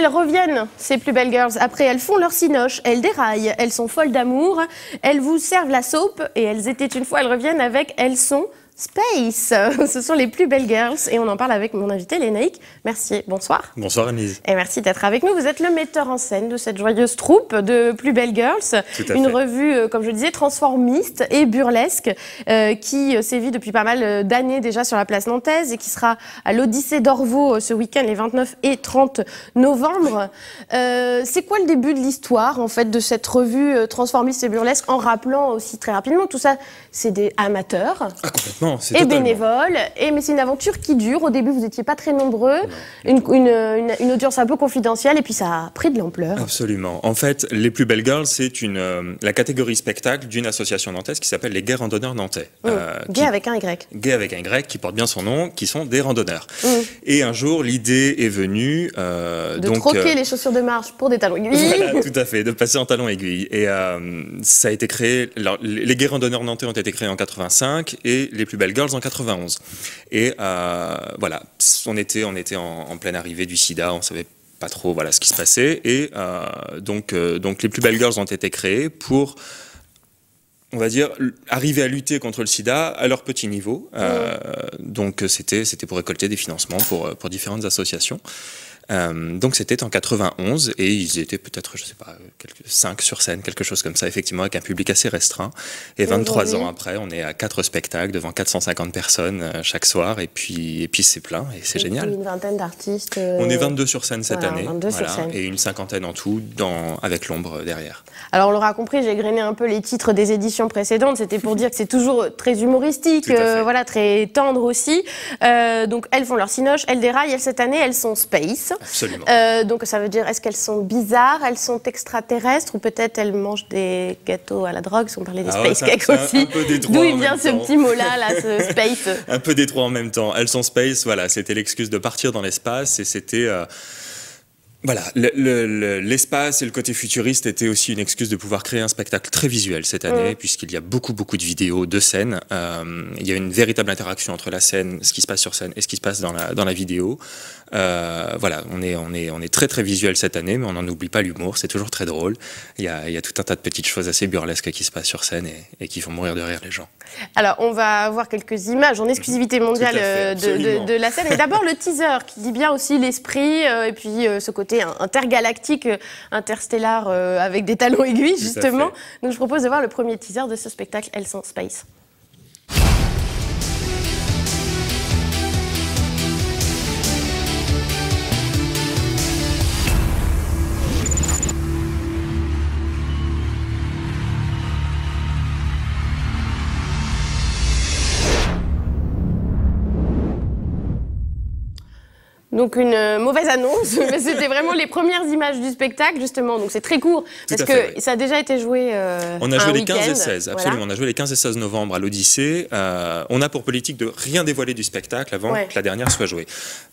Elles reviennent, ces plus belles girls. Après, elles font leur cinoche, elles déraillent, elles sont folles d'amour, elles vous servent la soupe et elles étaient une fois, elles reviennent avec Elles sont Space. Ce sont les plus belles girls et on en parle avec mon invité Lénaïque Mercier. Bonsoir. Bonsoir Anise. Et merci d'être avec nous. Vous êtes le metteur en scène de cette joyeuse troupe de Plus belles girls. Une revue, comme je disais, transformiste et burlesque qui sévit depuis pas mal d'années déjà sur la place nantaise et qui sera à l'Odyssée d'Orvaux ce week-end les 29 et 30 novembre. C'est quoi le début de l'histoire en fait de cette revue transformiste et burlesque, en rappelant aussi très rapidement tout ça, c'est des amateurs. Ah, complètement. Et bénévoles, mais c'est une aventure qui dure. Au début, vous n'étiez pas très nombreux, une audience un peu confidentielle, et puis ça a pris de l'ampleur. Absolument. En fait, les Plus belles girls, c'est la catégorie spectacle d'une association nantaise qui s'appelle les Gays Randonneurs Nantais. Gay avec un Y. Gay avec un Y, qui porte bien son nom, qui sont des randonneurs. Et un jour, l'idée est venue... de troquer les chaussures de marche pour des talons aiguilles. Voilà, tout à fait, de passer en talons aiguilles. Et ça a été créé... Alors, les Gays Randonneurs Nantais ont été créés en 85 et les Plus belles girls en 91. Et voilà, on était en pleine arrivée du sida, on savait pas trop ce qui se passait. Et donc les Plus belles girls ont été créées pour, on va dire, arriver à lutter contre le sida à leur petit niveau. Donc c'était pour récolter des financements pour différentes associations. Donc c'était en 91 et ils étaient peut-être, je sais pas, 5 sur scène, quelque chose comme ça, effectivement, avec un public assez restreint. Et 23 ans après, on est à 4 spectacles devant 450 personnes chaque soir et puis c'est plein et c'est génial. Une vingtaine d'artistes. On est 22 sur scène cette année, 22 sur scène. Et une cinquantaine en tout, avec l'ombre derrière. Alors on l'aura compris, j'ai grainé un peu les titres des éditions précédentes, c'était pour dire que c'est toujours très humoristique, voilà, très tendre aussi. Donc elles font leur cinoche, elles déraillent, cette année elles sont space. Absolument. Donc ça veut dire, est-ce qu'elles sont bizarres, elles sont extraterrestres, ou peut-être elles mangent des gâteaux à la drogue, si on parlait des space cakes aussi. D'où il vient ce petit mot-là, ce space. Un peu des trois en même temps. Elles sont space, voilà, c'était l'excuse de partir dans l'espace et c'était... Voilà, l'espace et le côté futuriste étaient aussi une excuse de pouvoir créer un spectacle très visuel cette année, puisqu'il y a beaucoup de vidéos de scène. Il y a une véritable interaction entre la scène, ce qui se passe sur scène et ce qui se passe dans la vidéo. Voilà, on est très visuel cette année, mais on n'en oublie pas l'humour, c'est toujours très drôle. Il y a tout un tas de petites choses assez burlesques qui se passent sur scène et qui font mourir de rire les gens. Alors, on va voir quelques images en exclusivité mondiale de la scène. Et d'abord, le teaser, qui dit bien aussi l'esprit, et puis ce côté intergalactique, interstellar, avec des talons aiguilles, justement. Donc, je propose de voir le premier teaser de ce spectacle, Elles sont Space. Donc une mauvaise annonce, mais c'était vraiment les premières images du spectacle, justement. Donc c'est très court, parce que ça a déjà été joué on a joué les 15 et 16, absolument. Voilà. On a joué les 15 et 16 novembre à l'Odyssée. On a pour politique de rien dévoiler du spectacle avant que la dernière soit jouée.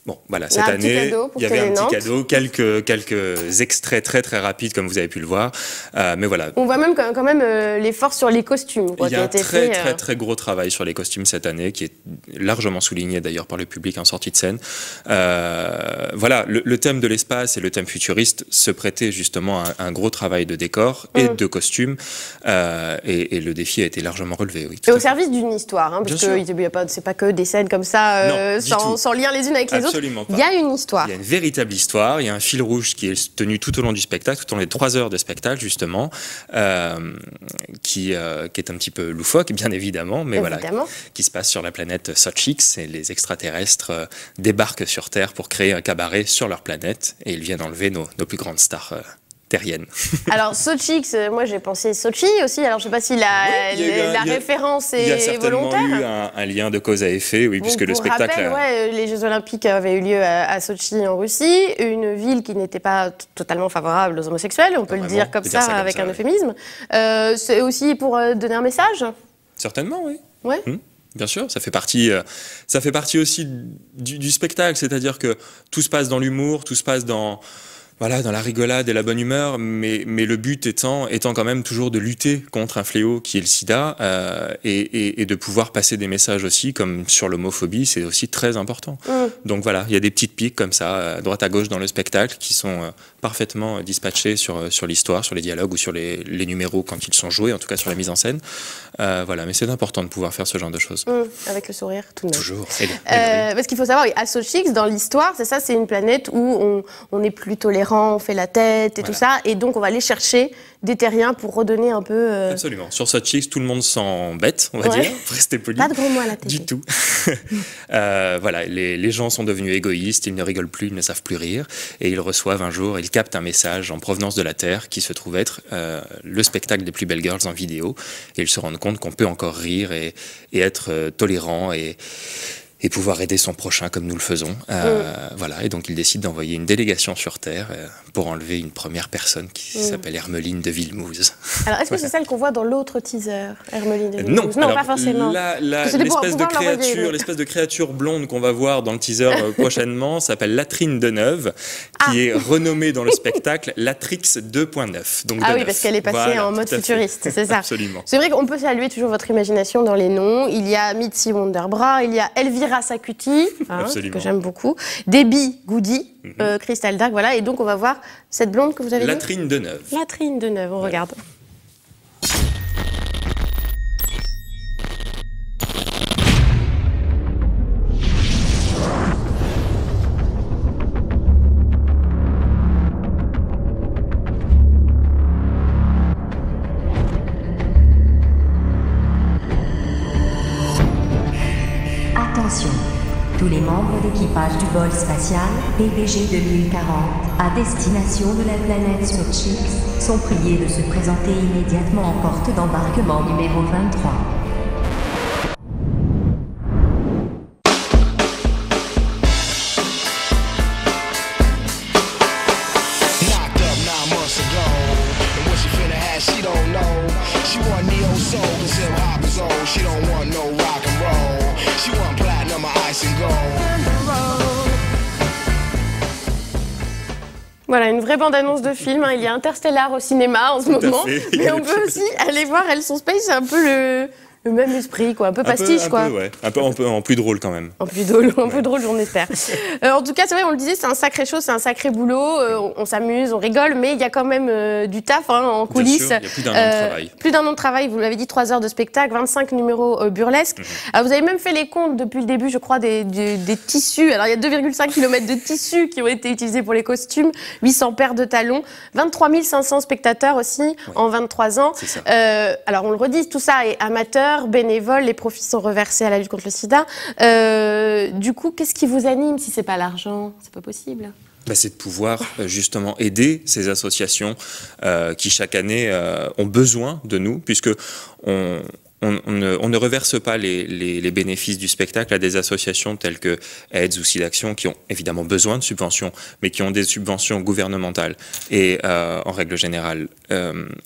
Bon, voilà, cette année, il y avait un petit cadeau, quelques extraits très rapides, comme vous avez pu le voir. Mais voilà. On voit même quand même l'effort sur les costumes. Il y a un très gros travail sur les costumes cette année, qui est largement souligné d'ailleurs par le public en sortie de scène. Voilà, le thème de l'espace et le thème futuriste se prêtaient justement à un gros travail de décor et de costumes, et le défi a été largement relevé. Oui, et au service d'une histoire, hein, parce que c'est pas que des scènes comme ça, sans lien les unes avec les autres. Il y a une histoire. Il y a une véritable histoire, il y a un fil rouge qui est tenu tout au long du spectacle, tout au long des 3 heures de spectacle justement, qui est un petit peu loufoque, bien évidemment, mais voilà, qui se passe sur la planète Sochix, et les extraterrestres débarquent sur Terre pour créer un cabaret sur leur planète et ils viennent enlever nos plus grandes stars terriennes. Alors Sochix, moi j'ai pensé Sochi aussi, alors je ne sais pas si la référence est volontaire. Il y a certainement eu un lien de cause à effet, oui, puisque le spectacle... Rappel, les Jeux Olympiques avaient eu lieu à Sochi en Russie, une ville qui n'était pas totalement favorable aux homosexuels, on peut le dire comme ça avec un euphémisme. C'est aussi pour donner un message? Certainement, oui. Ouais. Bien sûr, ça fait partie aussi du spectacle, c'est-à-dire que tout se passe dans l'humour, tout se passe dans voilà, dans la rigolade et la bonne humeur, mais le but étant quand même toujours de lutter contre un fléau qui est le sida, et de pouvoir passer des messages aussi, comme sur l'homophobie, c'est aussi très important. Donc voilà, il y a des petites piques comme ça, à droite à gauche dans le spectacle, qui sont parfaitement dispatchées sur l'histoire, sur les dialogues ou sur les numéros quand ils sont joués, en tout cas sur la mise en scène. Voilà, mais c'est important de pouvoir faire ce genre de choses. Avec le sourire, tout de même. Toujours. Parce qu'il faut savoir, à Sochix, dans l'histoire, c'est une planète où on est plus tolérant, on fait la tête et tout ça, et donc on va aller chercher des terriens pour redonner un peu... Absolument. Sur Sochix, tout le monde s'embête, on va dire, pour rester poli. Pas de gros mots à la tête. Du tout. Voilà, les gens sont devenus égoïstes, ils ne rigolent plus, ils ne savent plus rire, et ils reçoivent un jour, ils captent un message en provenance de la Terre qui se trouve être le spectacle des Plus Belles Girls en vidéo, et ils se rendent compte qu'on peut encore rire et être tolérant et pouvoir aider son prochain comme nous le faisons. Voilà, et donc il décide d'envoyer une délégation sur Terre pour enlever une première personne qui s'appelle Hermeline de Villemouze. Alors, est-ce que c'est celle qu'on voit dans l'autre teaser, Hermeline de Villemouze? Non, alors, pas forcément. L'espèce de créature blonde qu'on va voir dans le teaser prochainement s'appelle Latrine Deneuve, qui est renommée dans le spectacle Latrix 2.9. Donc oui, parce qu'elle est passée en mode futuriste, c'est ça. Absolument. C'est vrai qu'on peut saluer toujours votre imagination dans les noms. Il y a Mitzi Wonderbra, il y a Elvira Sakuti, que j'aime beaucoup, Debbie Goody, Crystal Dark, voilà, et donc on va voir cette blonde que vous avez Latrine Deneuve. Latrine Deneuve, on regarde. Attention, tous les membres d'équipage du vol spatial PBG 2040 à destination de la planète Sochix sont priés de se présenter immédiatement en porte d'embarquement numéro 23. Voilà, une vraie bande-annonce de film. Il y a Interstellar au cinéma en ce moment. Mais on peut aussi aller voir Elles sont Space, c'est un peu le même esprit, quoi. Un peu pastiche, quoi. Un peu en plus drôle, quand même. En plus drôle, j'en espère. En tout cas, c'est vrai, on le disait, c'est un sacré show, c'est un sacré boulot. On s'amuse, on rigole, mais il y a quand même du taf en coulisses. Bien sûr, il y a plus d'un an de travail. Plus d'un an de travail, vous l'avez dit, 3 heures de spectacle, 25 numéros burlesques. Alors, vous avez même fait les comptes depuis le début, je crois, des tissus. Alors, il y a 2,5 km de tissus qui ont été utilisés pour les costumes, 800 paires de talons, 23 500 spectateurs aussi en 23 ans. C'est ça. Alors, on le redit, tout ça est amateur, bénévole, les profits sont reversés à la lutte contre le sida. Du coup, qu'est-ce qui vous anime si c'est pas l'argent? C'est pas possible. C'est de pouvoir justement aider ces associations qui chaque année ont besoin de nous, puisque on ne reverse pas les bénéfices du spectacle à des associations telles que AIDS ou SIDAction qui ont évidemment besoin de subventions, mais qui ont des subventions gouvernementales. Et en règle générale,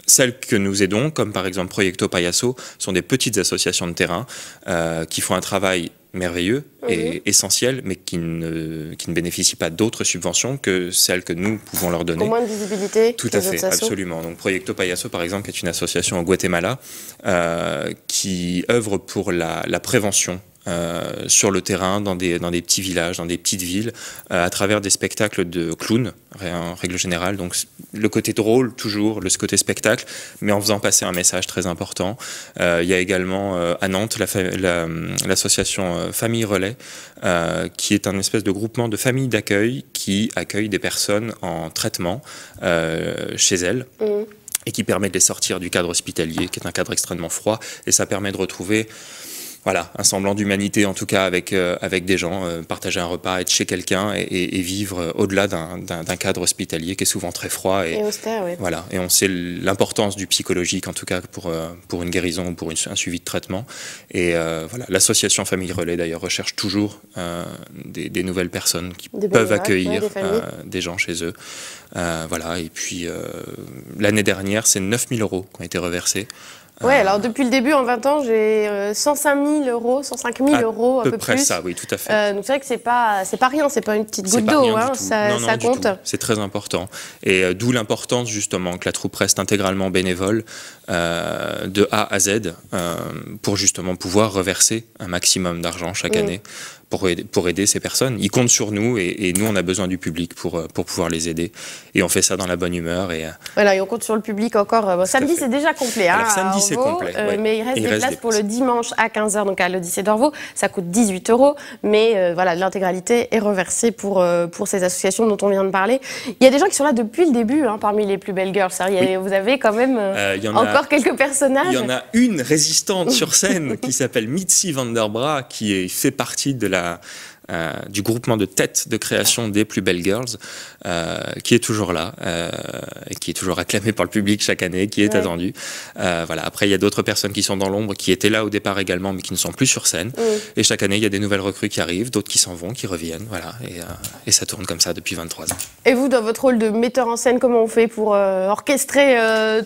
celles que nous aidons, comme par exemple Proyecto Payaso, sont des petites associations de terrain qui font un travail merveilleux et essentiel, mais qui ne bénéficient pas d'autres subventions que celles que nous pouvons leur donner. Au moins de visibilité. Tout à fait, absolument. Donc Proyecto Payaso, par exemple, est une association au Guatemala qui œuvre pour la prévention sur le terrain, dans des petits villages, dans des petites villes, à travers des spectacles de clowns, en règle générale. Donc le côté drôle, toujours, le côté spectacle, mais en faisant passer un message très important. Il y a également à Nantes l'association Famille Relais, qui est un espèce de groupement de familles d'accueil qui accueille des personnes en traitement chez elles. Et qui permet de les sortir du cadre hospitalier, qui est un cadre extrêmement froid, et ça permet de retrouver un semblant d'humanité, en tout cas avec des gens, partager un repas, être chez quelqu'un et vivre au-delà d'un cadre hospitalier qui est souvent très froid. Et austère, oui. Voilà, et on sait l'importance du psychologique, en tout cas pour une guérison ou pour un suivi de traitement. Et l'association Famille Relais, d'ailleurs, recherche toujours des nouvelles personnes qui peuvent accueillir des gens chez eux. Et puis l'année dernière, c'est 9 000 € qui ont été reversés Ouais, alors depuis le début, en 20 ans, j'ai 105 000 euros, 105 000 euros à peu près plus. Ça, oui, tout à fait. Donc c'est vrai que c'est pas rien, c'est pas une petite goutte d'eau, hein, ça compte. C'est très important. Et d'où l'importance justement que la troupe reste intégralement bénévole de A à Z pour justement pouvoir reverser un maximum d'argent chaque année pour aider ces personnes. Ils comptent sur nous et nous, on a besoin du public pour pouvoir les aider. Et on fait ça dans la bonne humeur. Voilà, et on compte sur le public encore. Samedi, c'est déjà complet. Alors, samedi, c'est complet. Mais il reste des places pour le dimanche à 15h, donc à l'Odyssée d'Orvaux. Ça coûte 18 €. Mais voilà, l'intégralité est reversée pour ces associations dont on vient de parler. Il y a des gens qui sont là depuis le début, hein, parmi les plus belles girls. Vous avez quand même encore quelques personnages. Il y en a une résistante sur scène qui s'appelle Mitzi van der Bra, qui fait partie du groupement de tête de création des plus belles girls, qui est toujours là et qui est toujours acclamé par le public chaque année, qui est attendu. Voilà. Après, il y a d'autres personnes qui sont dans l'ombre, qui étaient là au départ également, mais qui ne sont plus sur scène. Et chaque année, il y a des nouvelles recrues qui arrivent, d'autres qui s'en vont, qui reviennent. Voilà. Et ça tourne comme ça depuis 23 ans. Et vous, dans votre rôle de metteur en scène, comment on fait pour orchestrer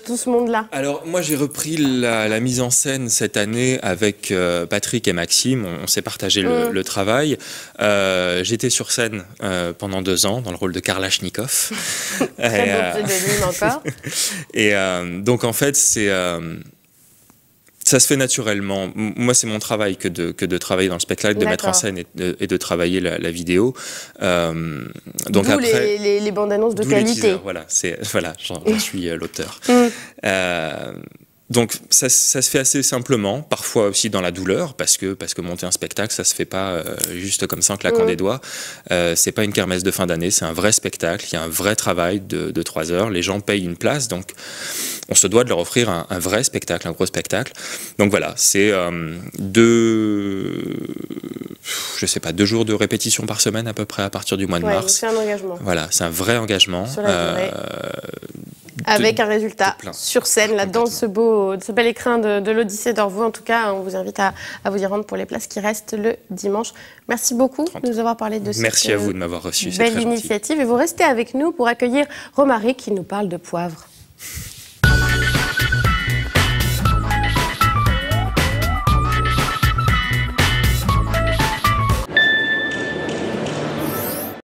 tout ce monde-là? Alors, moi, j'ai repris la mise en scène cette année avec Patrick et Maxime. On s'est partagé le travail. J'étais sur scène pendant 2 ans dans le rôle de Karlachnikov. Très beau pseudonyme encore. Et donc en fait, ça se fait naturellement. Moi, c'est mon travail que de travailler dans le spectacle, de mettre en scène et de travailler la vidéo. Donc d'où après, les bandes annonces de qualité. Voilà, j'en suis l'auteur. Donc ça se fait assez simplement, parfois aussi dans la douleur, parce que monter un spectacle, ça se fait pas juste comme ça en claquant des doigts. C'est pas une kermesse de fin d'année, c'est un vrai spectacle, il y a un vrai travail de 3 heures, les gens payent une place, donc on se doit de leur offrir un vrai spectacle, un gros spectacle. Donc voilà, c'est 2 jours de répétition par semaine à peu près à partir du mois de mars. C'est un engagement. Voilà, c'est un vrai engagement. Sur la durée. Avec un résultat sur scène, là, dans ce bel écrin de l'Odyssée d'Orvaux. En tout cas, on vous invite à vous y rendre pour les places qui restent le dimanche. Merci beaucoup de nous avoir parlé de Merci à vous de m'avoir reçu, belle initiative. Et vous restez avec nous pour accueillir Romaric qui nous parle de poivre.